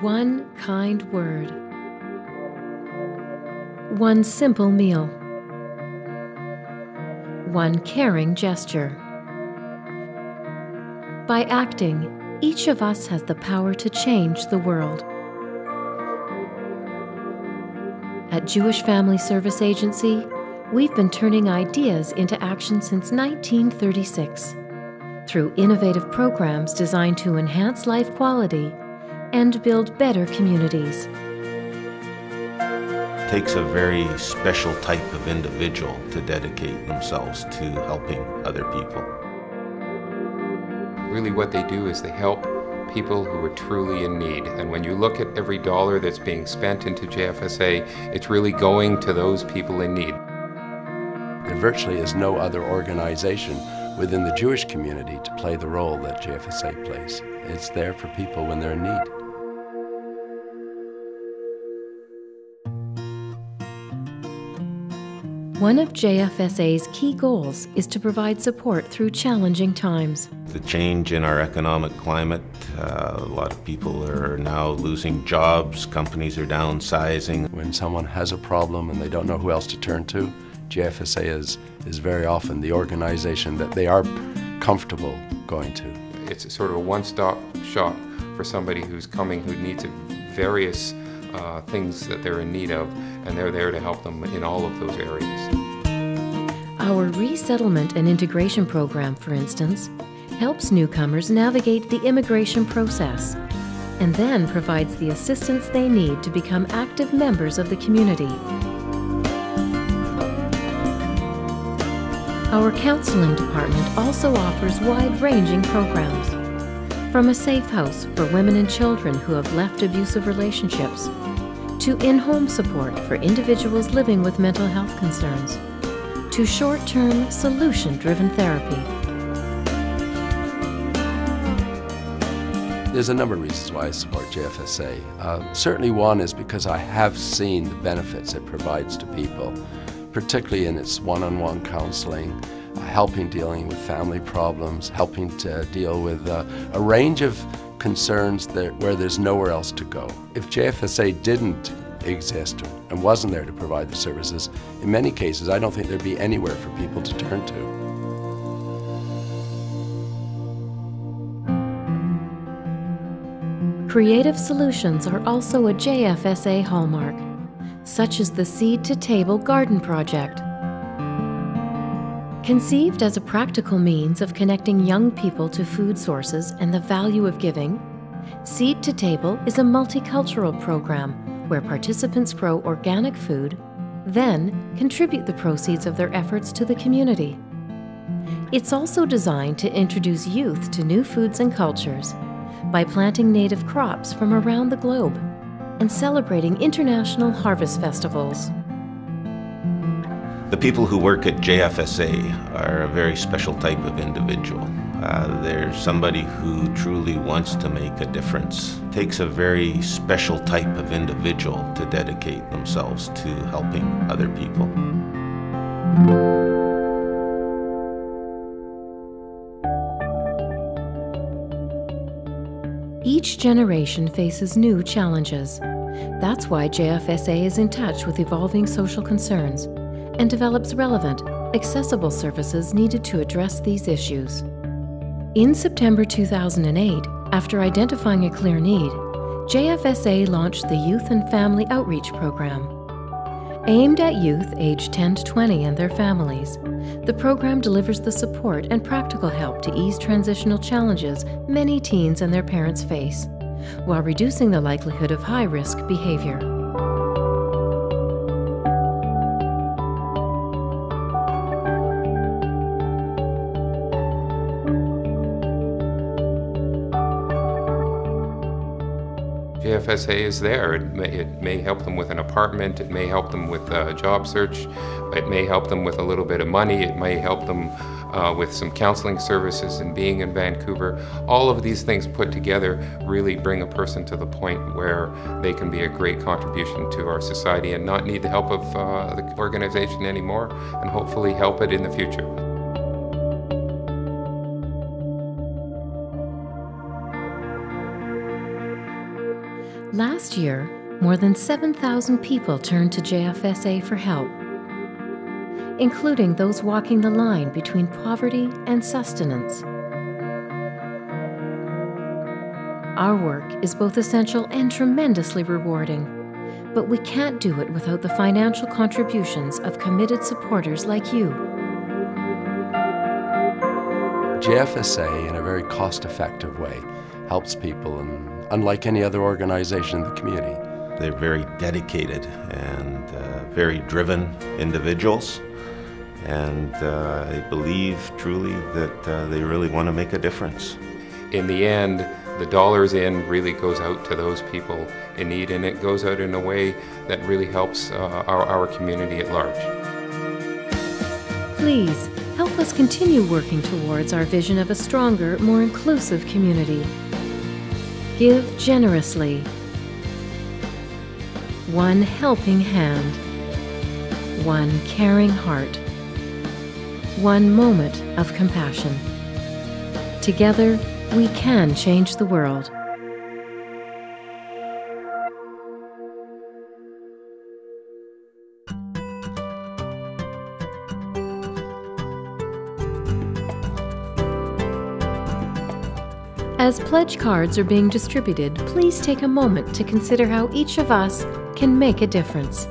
One kind word. One simple meal. One caring gesture. By acting, each of us has the power to change the world. At Jewish Family Service Agency, we've been turning ideas into action since 1936 through innovative programs designed to enhance life quality and build better communities. It takes a very special type of individual to dedicate themselves to helping other people. Really what they do is they help people who are truly in need. And when you look at every dollar that's being spent into JFSA, it's really going to those people in need. There virtually is no other organization within the Jewish community to play the role that JFSA plays. It's there for people when they're in need. One of JFSA's key goals is to provide support through challenging times. The change in our economic climate, a lot of people are now losing jobs, companies are downsizing. When someone has a problem and they don't know who else to turn to, JFSA is very often the organization that they are comfortable going to. It's sort of a one-stop shop for somebody who's coming who needs various things that they're in need of, and they're there to help them in all of those areas. Our resettlement and integration program, for instance, helps newcomers navigate the immigration process and then provides the assistance they need to become active members of the community. Our counseling department also offers wide-ranging programs, from a safe house for women and children who have left abusive relationships, to in-home support for individuals living with mental health concerns, to short-term, solution-driven therapy. There's a number of reasons why I support JFSA. Certainly one is because I have seen the benefits it provides to people, particularly in its one-on-one counseling, helping dealing with family problems, helping to deal with a range of concerns where there's nowhere else to go. If JFSA didn't exist and wasn't there to provide the services, in many cases I don't think there'd be anywhere for people to turn to. Creative solutions are also a JFSA hallmark, such as the Seed to Table Garden Project. Conceived as a practical means of connecting young people to food sources and the value of giving, Seed to Table is a multicultural program where participants grow organic food, then contribute the proceeds of their efforts to the community. It's also designed to introduce youth to new foods and cultures by planting native crops from around the globe and celebrating international harvest festivals. The people who work at JFSA are a very special type of individual. They're somebody who truly wants to make a difference. It takes a very special type of individual to dedicate themselves to helping other people. Each generation faces new challenges. That's why JFSA is in touch with evolving social concerns and develops relevant, accessible services needed to address these issues. In September 2008, after identifying a clear need, JFSA launched the Youth and Family Outreach Program. Aimed at youth aged 10 to 20 and their families, the program delivers the support and practical help to ease transitional challenges many teens and their parents face, while reducing the likelihood of high-risk behavior. JFSA is there. It may help them with an apartment, it may help them with a job search, it may help them with a little bit of money, it may help them with some counseling services and being in Vancouver. All of these things put together really bring a person to the point where they can be a great contribution to our society and not need the help of the organization anymore, and hopefully help it in the future. Last year, more than 7,000 people turned to JFSA for help, including those walking the line between poverty and sustenance. Our work is both essential and tremendously rewarding, but we can't do it without the financial contributions of committed supporters like you. JFSA, in a very cost-effective way, helps people, and unlike any other organization in the community. They're very dedicated and very driven individuals, and I believe truly that they really want to make a difference. In the end, the dollars in really goes out to those people in need, and it goes out in a way that really helps our community at large. Please help us continue working towards our vision of a stronger, more inclusive community. Give generously. One helping hand. One caring heart. One moment of compassion. Together, we can change the world. As pledge cards are being distributed, please take a moment to consider how each of us can make a difference.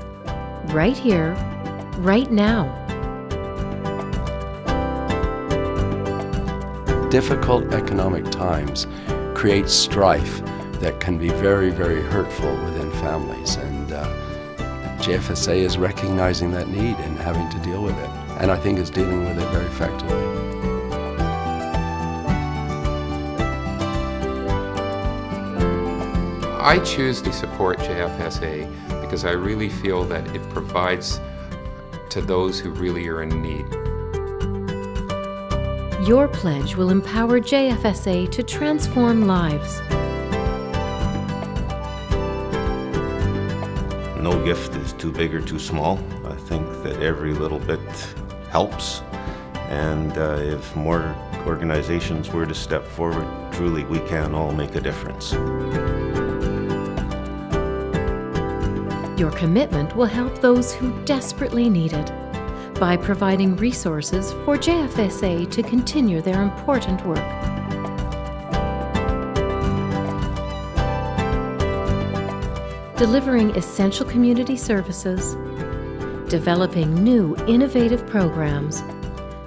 Right here, right now. Difficult economic times create strife that can be very, very hurtful within families, and JFSA is recognizing that need and having to deal with it, and I think is dealing with it very effectively. I choose to support JFSA because I really feel that it provides to those who really are in need. Your pledge will empower JFSA to transform lives. No gift is too big or too small. I think that every little bit helps, and if more organizations were to step forward, truly we can all make a difference. Your commitment will help those who desperately need it by providing resources for JFSA to continue their important work. Delivering essential community services, developing new innovative programs,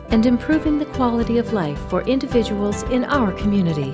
and improving the quality of life for individuals in our community.